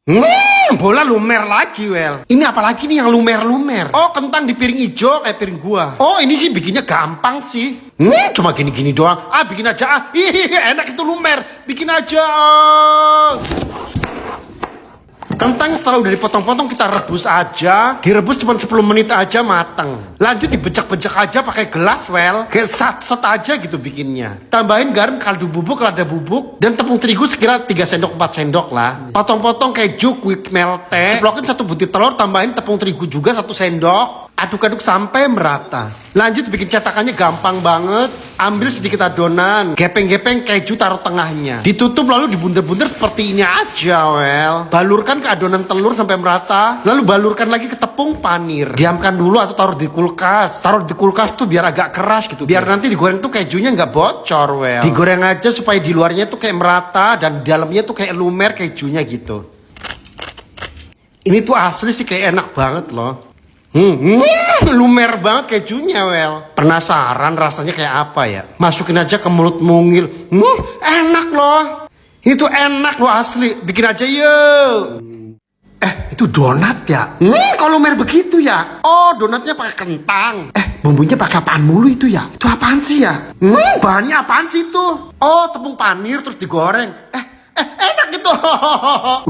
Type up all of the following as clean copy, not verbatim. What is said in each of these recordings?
Bola lumer lagi, Wel. Ini apalagi nih yang lumer-lumer? Oh, kentang di piring hijau kayak piring gua. Oh, ini sih bikinnya gampang sih. Cuma gini-gini doang. Ah, bikin aja ah. Ih, enak itu lumer. Bikin aja. Kentang setelah udah dipotong-potong kita rebus aja. Direbus cuma 10 menit aja mateng. Lanjut dibejak-bejak aja pakai gelas, Wel. Kayak sat-set aja gitu bikinnya. Tambahin garam, kaldu bubuk, lada bubuk, dan tepung terigu sekira 3 sendok 4 sendok lah. Potong-potong keju quick melt. Ceplokin 1 butir telur, tambahin tepung terigu juga 1 sendok. Aduk-aduk sampai merata. Lanjut bikin cetakannya gampang banget. Ambil sedikit adonan, gepeng-gepeng keju taruh tengahnya. Ditutup lalu dibunter-bunter seperti ini aja, Wel. Balurkan ke adonan telur sampai merata. Lalu balurkan lagi ke tepung panir. Diamkan dulu atau taruh di kulkas. Taruh di kulkas tuh biar agak keras gitu. Biar nanti digoreng tuh kejunya nggak bocor, Wel. Digoreng aja supaya di luarnya tuh kayak merata dan di dalamnya tuh kayak lumer kejunya gitu. Ini tuh asli sih kayak enak banget loh. Lumer banget kejunya, Wel. Penasaran rasanya kayak apa ya? Masukin aja ke mulut mungil. Enak loh. Ini tuh enak loh asli. Bikin aja yuk. Itu donat ya? Kok lumer begitu ya? Oh, donatnya pakai kentang. Bumbunya pakai apaan mulu itu ya? Itu apaan sih ya? Bahannya apaan sih itu? Oh, tepung panir terus digoreng. Enak gitu.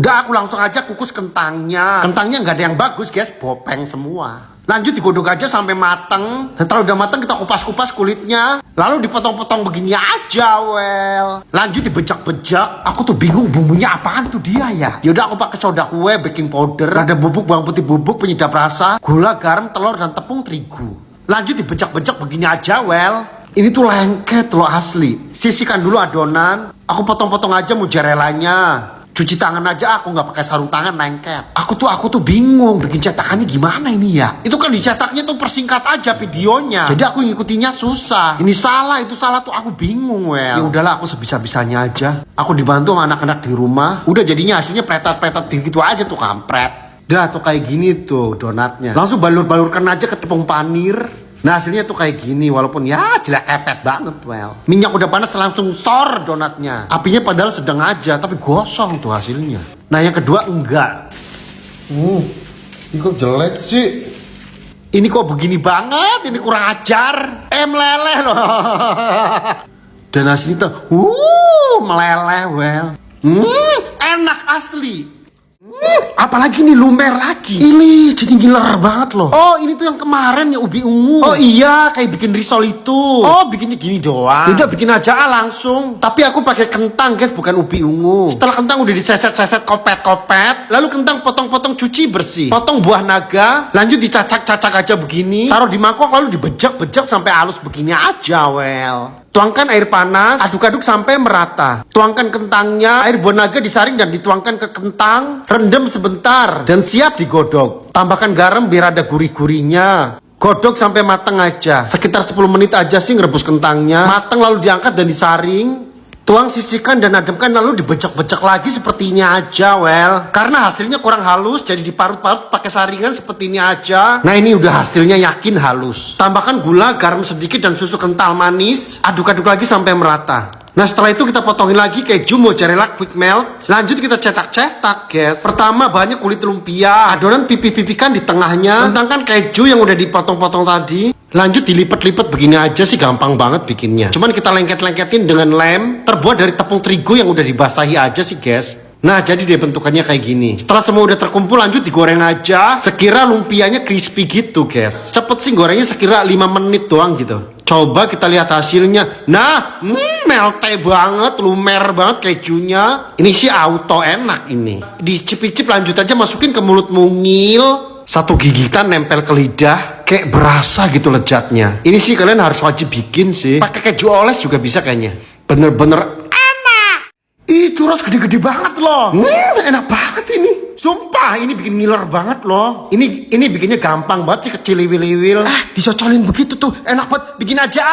Udah aku langsung aja kukus kentangnya. Kentangnya nggak ada yang bagus, guys. Bopeng semua. Lanjut digodok aja sampai mateng. Setelah udah mateng kita kupas-kupas kulitnya. Lalu dipotong-potong begini aja, Wel. Lanjut dibejak-bejak. Aku tuh bingung bumbunya apaan tuh dia ya. Yaudah aku pakai soda kue, baking powder, lada bubuk, bawang putih bubuk, penyedap rasa, gula, garam, telur, dan tepung terigu. Lanjut dibejak-bejak begini aja, Wel. Ini tuh lengket loh asli. Sisihkan dulu adonan. Aku potong-potong aja mozzarellanya. Cuci tangan aja, aku nggak pakai sarung tangan, lengket. Aku tuh bingung bikin cetakannya gimana ini ya. Itu kan dicetaknya tuh persingkat aja videonya. Jadi aku ngikutinnya susah. Ini salah, itu salah tuh aku bingung, Wel. Ya udahlah aku sebisa-bisanya aja. Aku dibantu sama anak-anak di rumah. Udah jadinya hasilnya pretat-pretat gitu aja tuh kampret. Dah tuh kayak gini tuh donatnya. Langsung balur-balurkan aja ke tepung panir. Nah hasilnya tuh kayak gini, walaupun ya jelek kepet banget, Wel. Minyak udah panas langsung sor donatnya. Apinya padahal sedang aja, tapi gosong tuh hasilnya. Nah yang kedua enggak. Ini kok jelek sih. Ini kok begini banget, ini kurang ajar. Meleleh loh. Dan hasilnya tuh, meleleh, Wel. Enak asli. Apalagi nih lumer lagi. Ini jadi ngiler banget loh. Oh ini tuh yang kemarin ya ubi ungu. Oh iya kayak bikin risol itu. Oh bikinnya gini doang. Tidak bikin aja langsung. Tapi aku pakai kentang guys, bukan ubi ungu. Setelah kentang udah diseset-seset kopet-kopet, lalu kentang potong-potong cuci bersih. Potong buah naga, lanjut dicacak-cacak aja begini. Taruh di mangkok lalu dibejak-bejak sampai halus begini aja, Wel. Tuangkan air panas, aduk-aduk sampai merata. Tuangkan kentangnya, air buah naga disaring dan dituangkan ke kentang. Rendam sebentar dan siap digodok. Tambahkan garam biar ada gurih-gurihnya. Godok sampai matang aja. Sekitar 10 menit aja sih ngerebus kentangnya. Matang lalu diangkat dan disaring. Tuang, sisihkan dan ademkan lalu dibejak-bejak lagi seperti ini aja, Wel. Karena hasilnya kurang halus jadi diparut-parut pakai saringan seperti ini aja. Nah ini udah hasilnya yakin halus. Tambahkan gula, garam sedikit dan susu kental manis. Aduk-aduk lagi sampai merata. Nah setelah itu kita potongin lagi keju mozzarella quick melt. Lanjut kita cetak-cetak, guys. Pertama bahannya kulit lumpia. Adonan pipih-pipihkan di tengahnya. Bentangkan keju yang udah dipotong-potong tadi. Lanjut dilipat-lipat begini aja sih, gampang banget bikinnya. Cuman kita lengket-lengketin dengan lem. Terbuat dari tepung terigu yang udah dibasahi aja sih, guys. Nah jadi deh bentukannya kayak gini. Setelah semua udah terkumpul lanjut digoreng aja. Sekira lumpianya crispy gitu, guys. Cepet sih gorengnya sekira 5 menit doang gitu. Coba kita lihat hasilnya. Nah, melte banget, lumer banget kejunya. Ini sih auto enak ini. Dicip-cip lanjut aja masukin ke mulut mungil. 1 gigitan nempel ke lidah. Kayak berasa gitu lezatnya. Ini sih kalian harus wajib bikin sih. Pakai keju oles juga bisa kayaknya. Bener-bener enak. Ih, churros gede-gede banget loh. Enak banget ini. Sumpah ini bikin ngiler banget loh. Ini bikinnya gampang banget sih, kecil liwil-liwil. Dicocolin begitu tuh, enak banget. Bikin aja.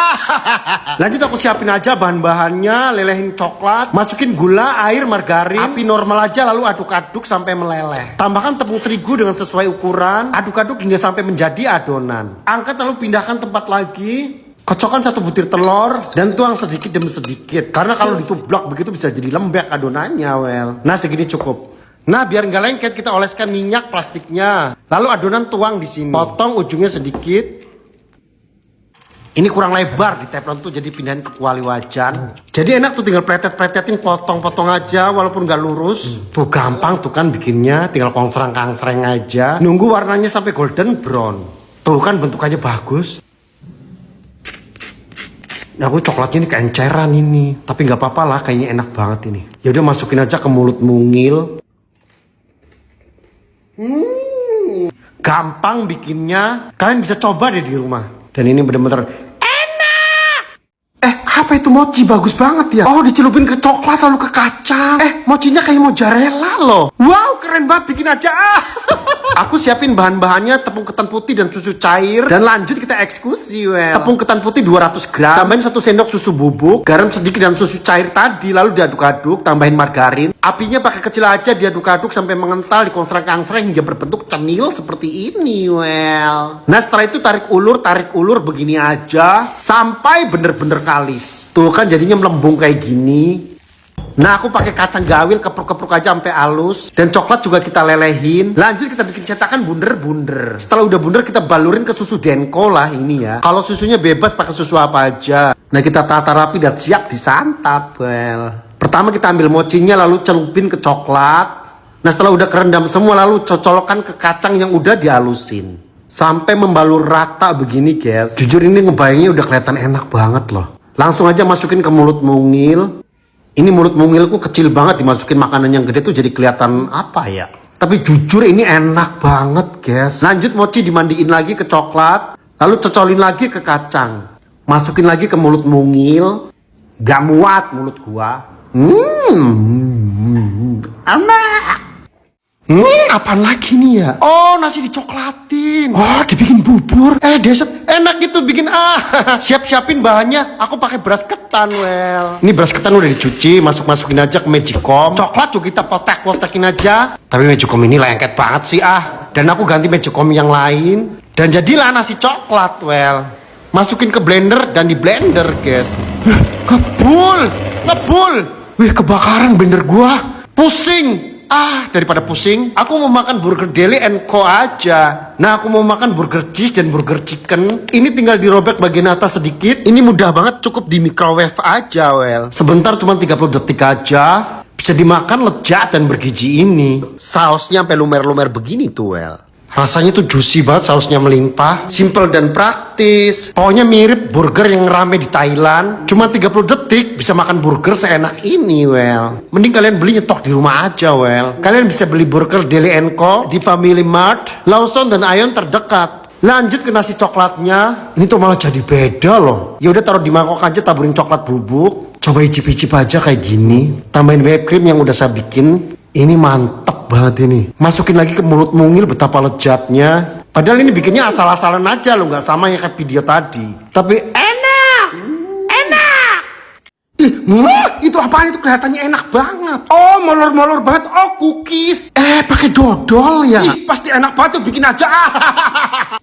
Lanjut aku siapin aja bahan-bahannya. Lelehin coklat, masukin gula, air, margarin. Api normal aja lalu aduk-aduk sampai meleleh. Tambahkan tepung terigu dengan sesuai ukuran. Aduk-aduk hingga sampai menjadi adonan. Angkat lalu pindahkan tempat lagi. Kocokkan 1 butir telur dan tuang sedikit demi sedikit. Karena kalau ditublak begitu bisa jadi lembek adonannya, Wel. Nah segini cukup. Nah, biar nggak lengket kita oleskan minyak plastiknya. Lalu adonan tuang di sini. Potong ujungnya sedikit. Ini kurang lebar di teflon tuh, jadi pindahin ke kuali wajan. Jadi enak tuh, tinggal pretet-pretetin, potong-potong aja walaupun nggak lurus. Tuh gampang tuh kan bikinnya, tinggal kongsreng-kangsreng aja. Nunggu warnanya sampai golden brown. Tuh kan bentukannya bagus. Nah, aku coklatnya ini keenceran ini, tapi nggak apa-apa lah, kayaknya enak banget ini. Ya udah masukin aja ke mulut mungil. Gampang bikinnya, kalian bisa coba deh di rumah. Dan ini bener-bener enak. Apa itu mochi? Bagus banget ya. Oh, dicelupin ke coklat lalu ke kacang. Mochinya kayak mozzarella loh. Wow, keren banget, bikin aja. Aku siapin bahan-bahannya, tepung ketan putih dan susu cair. Dan lanjut kita eksekusi, Tepung ketan putih 200 gram. Tambahin 1 sendok susu bubuk, garam sedikit dan susu cair tadi. Lalu diaduk-aduk, tambahin margarin. Apinya pakai kecil aja, diaduk-aduk sampai mengental, dikonsreng-kangsreng hingga berbentuk cenil seperti ini, Nah, setelah itu tarik ulur begini aja. Sampai bener-bener kalis. Tuh kan jadinya melembung kayak gini. Nah, aku pakai kacang gawil, kepruk-kepruk aja sampai halus. Dan coklat juga kita lelehin. Lanjut kita bikin cetakan bunder-bunder. Setelah udah bunder kita balurin ke susu Denko lah ini ya. Kalau susunya bebas pakai susu apa aja. Nah, kita tata rapi dan siap disantap. Pertama kita ambil mochinya lalu celupin ke coklat. Nah, setelah udah kerendam semua lalu cocolkan ke kacang yang udah dihalusin. Sampai membalur rata begini, guys. Jujur ini ngebayangnya udah kelihatan enak banget loh. Langsung aja masukin ke mulut mungil. Ini mulut mungilku kecil banget, dimasukin makanan yang gede tuh jadi kelihatan apa ya. Tapi jujur ini enak banget, guys. Lanjut mochi dimandiin lagi ke coklat. Lalu cocolin lagi ke kacang. Masukin lagi ke mulut mungil. Gak muat mulut gua. Enak. Apaan lagi nih ya? Oh, nasi dicoklatin. Oh, dibikin bubur. Dessert enak gitu bikin. Siap-siapin bahannya. Aku pakai beras ketan, Ini beras ketan udah dicuci, masukin aja ke magicom. Coklat juga kita potek-potekin aja. Tapi magicom ini lengket banget sih, Dan aku ganti magicom yang lain. Dan jadilah nasi coklat, Masukin ke blender dan di blender, guys. Ngebul. Wih, kebakaran blender gua. Pusing. Daripada pusing, aku mau makan burger Deli & Co aja. Nah, aku mau makan burger cheese dan burger chicken. Ini tinggal dirobek bagian atas sedikit. Ini mudah banget, cukup di microwave aja, Sebentar, cuma 30 detik aja. Bisa dimakan lezat dan bergizi ini. Sausnya sampai lumer-lumer begini tuh, Rasanya tuh juicy banget, sausnya melimpah. Simple dan praktis. Pokoknya mirip burger yang rame di Thailand. Cuma 30 detik bisa makan burger seenak ini, Mending kalian beli nyetok di rumah aja, Kalian bisa beli burger Deli & Co di Family Mart, Lawson dan Aeon terdekat. Lanjut ke nasi coklatnya. Ini tuh malah jadi beda loh. Ya udah taruh di mangkok aja, taburin coklat bubuk. Coba icip-icip aja kayak gini. Tambahin whipped cream yang udah saya bikin. Ini mantep banget ini. Masukin lagi ke mulut mungil, betapa lezatnya. Padahal ini bikinnya asal-asalan aja loh, nggak sama yang kayak video tadi. Tapi enak. Itu apaan itu, kelihatannya enak banget. Oh, molor-molor banget. Oh, cookies. Pakai dodol ya. Pasti enak banget tuh, bikin aja.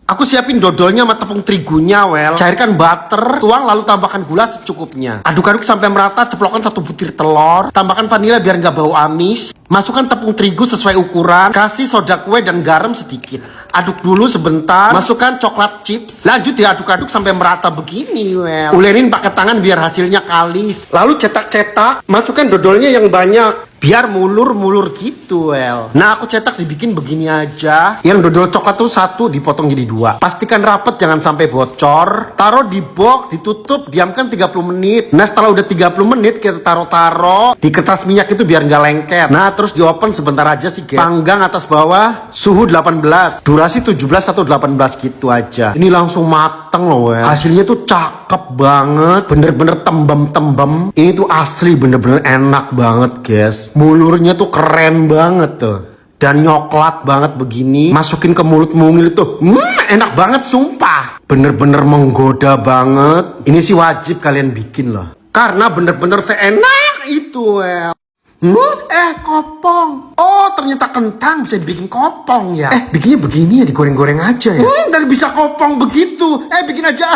Aku siapin dodolnya sama tepung terigunya, Cairkan butter, tuang lalu tambahkan gula secukupnya. Aduk-aduk sampai merata, ceplokkan 1 butir telur. Tambahkan vanila biar nggak bau amis. Masukkan tepung terigu sesuai ukuran. Kasih soda kue dan garam sedikit. Aduk dulu sebentar. Masukkan coklat chips. Lanjut diaduk-aduk sampai merata begini, Ulerin pakai tangan biar hasilnya kalis. Lalu cetak-cetak. Masukkan dodolnya yang banyak. Biar mulur-mulur gitu, Nah, aku cetak dibikin begini aja. Yang dodol coklat tuh 1 dipotong jadi 2. Pastikan rapet, jangan sampai bocor. Taruh di box, ditutup, diamkan 30 menit. Nah, setelah udah 30 menit kita taruh di kertas minyak itu biar nggak lengket. Nah, terus di open sebentar aja sih, guys. Panggang atas bawah, suhu 18. Durasi 17 atau 18 gitu aja. Ini langsung mateng loh, Hasilnya tuh cakep banget. Bener-bener tembem-tembem. Ini tuh asli bener-bener enak banget, guys. Mulurnya tuh keren banget tuh. Dan nyoklat banget begini. Masukin ke mulut mungil tuh. Enak banget sumpah. Bener-bener menggoda banget. Ini sih wajib kalian bikin loh. Karena bener-bener seenak itu, kopong. Oh, ternyata kentang bisa dibikin kopong ya. Bikinnya begini ya, digoreng-goreng aja ya. Dan bisa kopong begitu, itu? Bikin aja.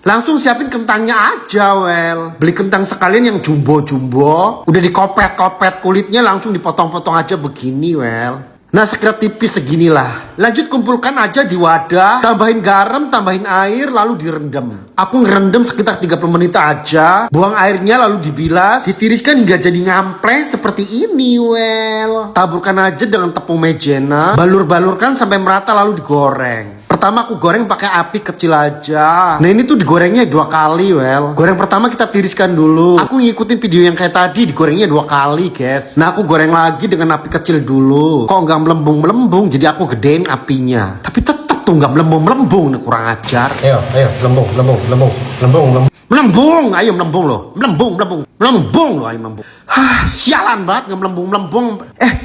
Langsung siapin kentangnya aja, well. Beli kentang sekalian yang jumbo-jumbo. Udah dikopet-kopet kulitnya, langsung dipotong-potong aja begini, well. Nah, sekira tipis seginilah. Lanjut kumpulkan aja di wadah, tambahin garam, tambahin air, lalu direndam. Aku ngerendam sekitar 30 menit aja. Buang airnya lalu dibilas, ditiriskan hingga jadi ngampleh seperti ini, well. Taburkan aja dengan tepung maizena, balur-balurkan sampai merata lalu digoreng. Pertama aku goreng pakai api kecil aja. Nah ini tuh digorengnya 2 kali, well. Goreng pertama kita tiriskan dulu. Aku ngikutin video yang kayak tadi, digorengnya 2 kali, guys. Nah aku goreng lagi dengan api kecil dulu. Kok nggak melembung-melembung, jadi aku gedein apinya. Tapi tetep tuh nggak melembung-melembung, nih kurang ajar. Ayo, melembung. Melembung, ayo melembung loh. Melembung loh, ayo melembung. Sialan banget nggak melembung.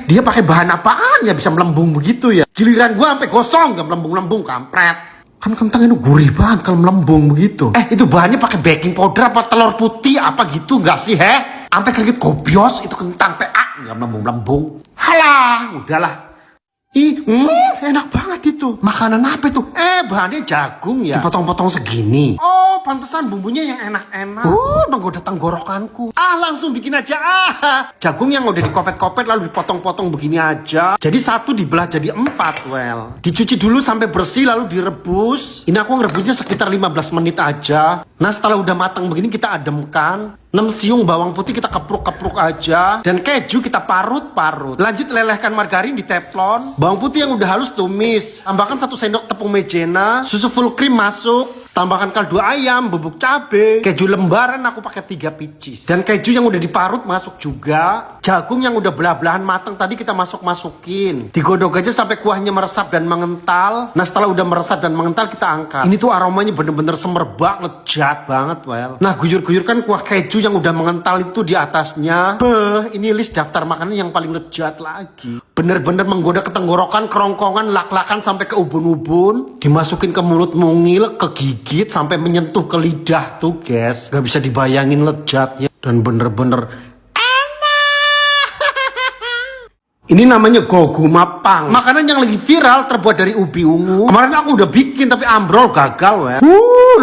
Dia pakai bahan apaan ya bisa melembung begitu ya? Giliran gua sampai gosong nggak melembung, kampret. Kan kentang itu gurih banget kalau melembung begitu. Itu bahannya pakai baking powder apa telur putih apa gitu nggak sih, Sampai keringet gobios itu kentang PA nggak melembung. Halah, udahlah. Enak banget itu. Makanan apa itu? Bahannya jagung ya. Dipotong-potong segini. Oh, pantesan bumbunya yang enak-enak. Menggoda tenggorokanku. Langsung bikin aja. Jagung yang udah dikopet-kopet lalu dipotong-potong begini aja. Jadi 1 dibelah jadi 4, well. Dicuci dulu sampai bersih lalu direbus. Ini aku ngerebusnya sekitar 15 menit aja. Nah, setelah udah matang begini kita ademkan. 6 siung bawang putih kita kepruk-kepruk aja. Dan keju kita parut-parut. Lanjut lelehkan margarin di teflon. Bawang putih yang udah halus tumis. Tambahkan 1 sendok tepung maizena. Susu full cream masuk. Tambahkan kaldu ayam, bubuk cabe, keju lembaran aku pakai 3 pieces. Dan keju yang udah diparut masuk juga. Jagung yang udah belah-belahan matang tadi kita masukin. Digodok aja sampai kuahnya meresap dan mengental. Nah setelah udah meresap dan mengental kita angkat. Ini tuh aromanya bener-bener semerbak, lezat banget, well. Nah guyur-guyurkan kuah keju yang udah mengental itu di atasnya. Ini list daftar makanan yang paling lezat lagi. Bener-bener menggoda ke tenggorokan, kerongkongan, lak-lakan sampai ke ubun-ubun. Dimasukin ke mulut mungil, ke gigit sampai menyentuh ke lidah tuh, guys. Gak bisa dibayangin lezatnya. Dan bener-bener ini namanya gogu mapang. Makanan yang lagi viral terbuat dari ubi ungu. Kemarin aku udah bikin tapi ambrol gagal, weh.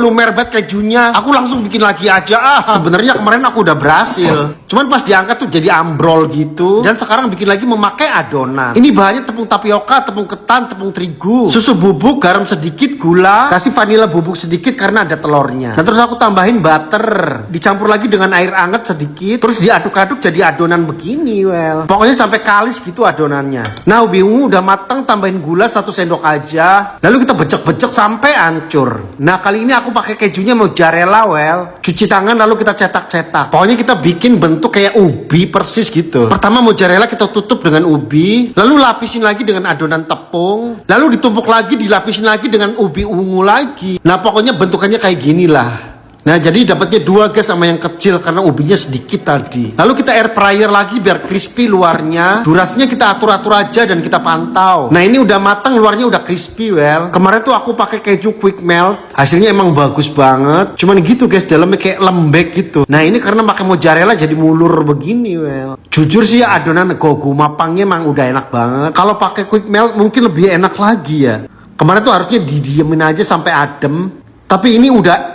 Lumer banget kejunya. Aku langsung bikin lagi aja. Sebenarnya kemarin aku udah berhasil. Cuman pas diangkat tuh jadi ambrol gitu. Dan sekarang bikin lagi memakai adonan. Ini bahannya tepung tapioka, tepung ketan, tepung terigu, susu bubuk, garam sedikit, gula, kasih vanila bubuk sedikit karena ada telurnya. Nah terus aku tambahin butter. Dicampur lagi dengan air anget sedikit. Terus diaduk-aduk jadi adonan begini, well. Pokoknya sampai kalis gitu adonannya. Nah ubi ungu udah matang, tambahin gula 1 sendok aja. Lalu kita becek-becek sampai hancur. Nah kali ini aku pakai kejunya mozzarella, well. Cuci tangan lalu kita cetak-cetak. Pokoknya kita bikin bentuk kayak ubi persis gitu. Pertama mozzarella kita tutup dengan ubi, lalu lapisin lagi dengan adonan tepung, lalu ditumpuk lagi, dilapisin lagi dengan ubi ungu lagi. Nah pokoknya bentukannya kayak gini lah. Nah jadi dapatnya 2 guys sama yang kecil karena ubinya sedikit tadi. Lalu kita air fryer lagi biar crispy luarnya. Durasinya kita atur-atur aja dan kita pantau. Nah ini udah matang, luarnya udah crispy, well. Kemarin tuh aku pakai keju quick melt. Hasilnya emang bagus banget. Cuman gitu guys, dalamnya kayak lembek gitu. Nah ini karena pakai mozzarella jadi mulur begini, well. Jujur sih ya adonan gogu mapangnya emang udah enak banget. Kalau pakai quick melt mungkin lebih enak lagi ya. Kemarin tuh harusnya didiemin aja sampai adem. Tapi ini udah